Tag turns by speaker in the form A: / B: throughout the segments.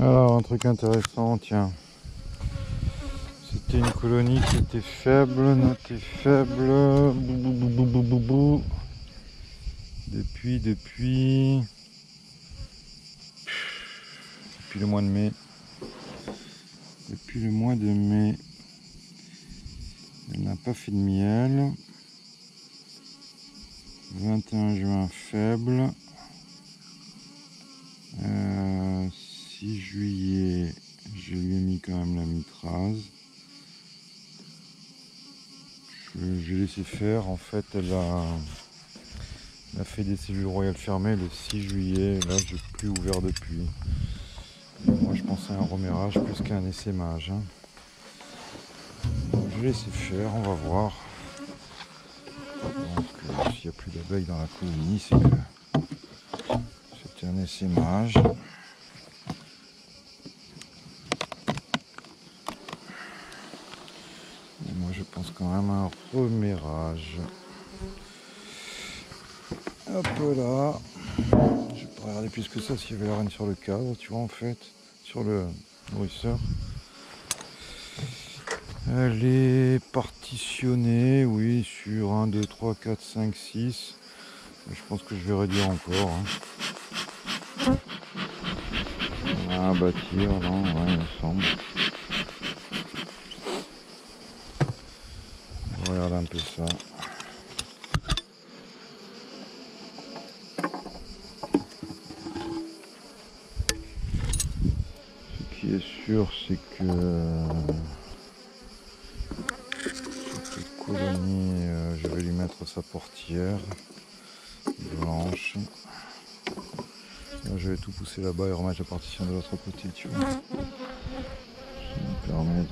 A: Alors, un truc intéressant, tiens. C'était une colonie qui était faible, notée faible. Bou. Depuis le mois de mai. Depuis le mois de mai. Elle n'a pas fait de miel. 21 juin faible. 6 juillet, je lui ai mis quand même la mitraz. Je l'ai laissé faire. En fait, elle a fait des cellules royales fermées le 6 juillet. Là, j'ai plus ouvert depuis. Et moi, je pensais à un remérage plus qu'à un essaimage. Hein. Je l'ai laissé faire, on va voir. Donc, s'il n'y a plus d'abeilles dans la colonie, c'est que c'était un essaimage. Et moi, je pense quand même à un remérage. Hop là. Je vais pas regarder plus que ça s'il y avait la reine sur le cadre, tu vois, en fait, sur le nourrisseur. Elle est partitionnée, oui, sur 1, 2, 3, 4, 5, 6. Je pense que je vais réduire encore. Hein. Ah, bâtir, non, ouais, il me semble. On va regarder un peu ça. Ce qui est sûr, c'est que cette colonie, je vais lui mettre sa portière blanche. Là, je vais tout pousser là-bas et remettre la partition de l'autre côté, tu vois. Ça me permet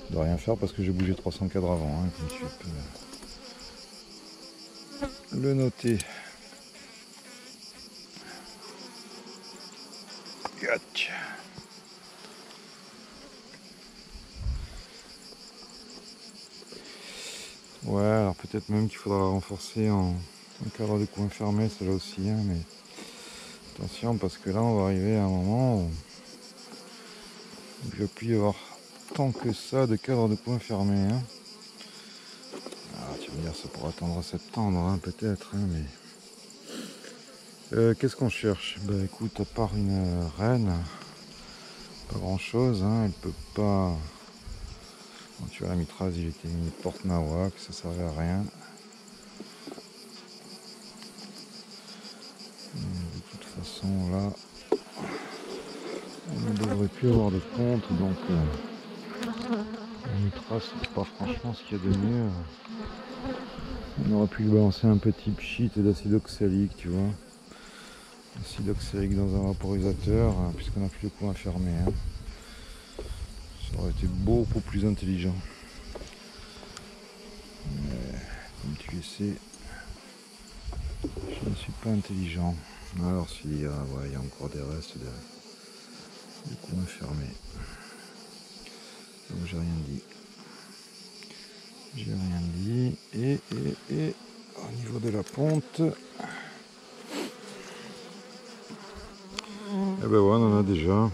A: de rien faire parce que j'ai bougé 300 cadres avant, hein, comme tu peux le noter. Yac. Ouais, alors peut-être même qu'il faudra renforcer en cadre de coin fermé, celle-là aussi, hein, mais attention parce que là on va arriver à un moment où il ne va plus y avoir tant que ça de cadre de coin fermé. Hein. Ah, tu vas me dire ça pourra attendre septembre, hein, peut-être, hein, mais qu'est-ce qu'on cherche? Bah écoute, à part une reine, pas grand chose, hein, elle peut pas. Bon, tu vois, la mitraz, il était mis porte nawak, ça servait à rien. De toute façon, là, on ne devrait plus avoir de compte, donc la mitraz, c'est pas franchement ce qu'il y a de mieux. On aurait pu lui balancer un petit pchit d'acide oxalique, tu vois. Acide oxalique dans un vaporisateur, hein, puisqu'on n'a plus le coin fermé. Hein. Ça aurait été beaucoup plus intelligent. Mais, comme tu le sais, je ne suis pas intelligent. Alors s'il y a, ouais, il y a encore des restes de coin fermé. Donc j'ai rien dit. J'ai rien dit. Et au niveau de la ponte. Eh ben ouais, on en a déjà.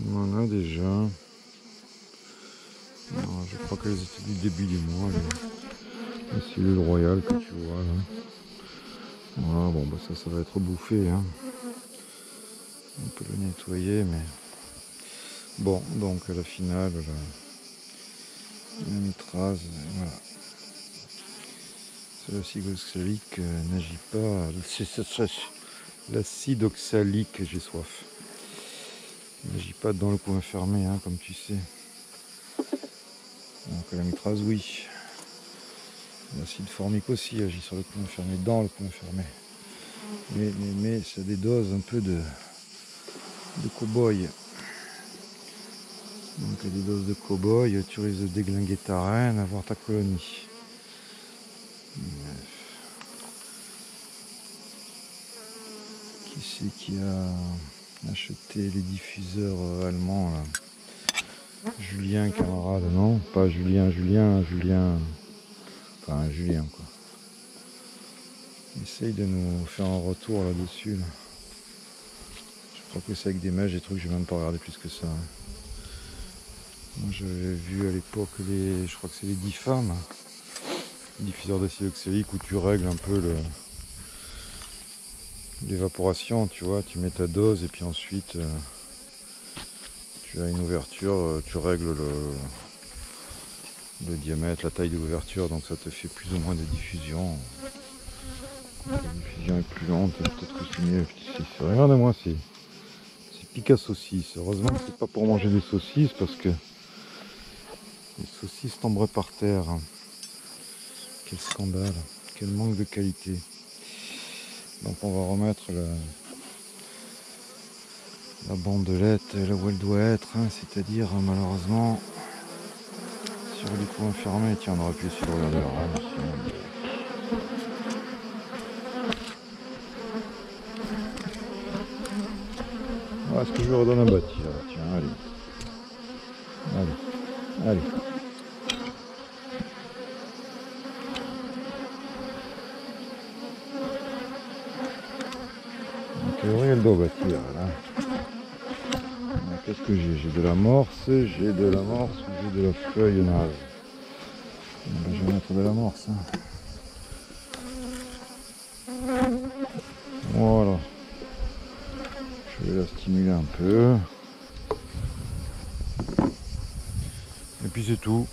A: On en a déjà. Alors, je crois qu'elles étaient du début du mois. Les cellules royales que tu vois là. Voilà, bon bah ça va être bouffé. Hein. On peut le nettoyer, mais bon, donc à la finale, la mitraz, voilà. L'acide oxalique n'agit pas. L'acide oxalique, j'ai soif. N'agit pas dans le coin fermé, hein, comme tu sais. Donc la mitraz, oui. L'acide formique aussi agit sur le coin fermé, dans le coin fermé. Mais ça dédose un peu de cow-boy. Donc à des doses de cow-boy, tu risques de déglinguer ta reine, avoir ta colonie. Qui c'est qui a acheté les diffuseurs allemands là? Julien, camarade, non? Pas Julien. Enfin Julien quoi. Essaye de nous faire un retour là-dessus. Là. crois que c'est avec des mèches, des trucs, j'ai même pas regardé plus que ça. Moi j'avais vu à l'époque je crois que c'est les DIFAM, diffuseurs d'acide oxalique, où tu règles un peu l'évaporation, tu vois, tu mets ta dose et puis ensuite tu as une ouverture, tu règles le diamètre, la taille de l'ouverture, donc ça te fait plus ou moins de diffusion. La diffusion est plus lente, peut-être que c'est mieux. Regardez-moi, c'est pique à saucisse. Heureusement que c'est pas pour manger des saucisses parce que les saucisses tomberaient par terre. Quel scandale, quel manque de qualité. Donc on va remettre la bandelette là où elle doit être, hein, c'est-à-dire malheureusement sur les coins fermés. Tiens, on aurait pu essayer de regarder la rame ici. Ah, est-ce que je lui redonne un bâti là? Tiens, allez. Allez. En théorie, elle doit bâtir là. Qu'est-ce que j'ai? J'ai de l'amorce, ou j'ai de la feuille naze. Ben, je vais mettre de l'amorce. Hein. Voilà. Je vais la stimuler un peu. Et puis c'est tout.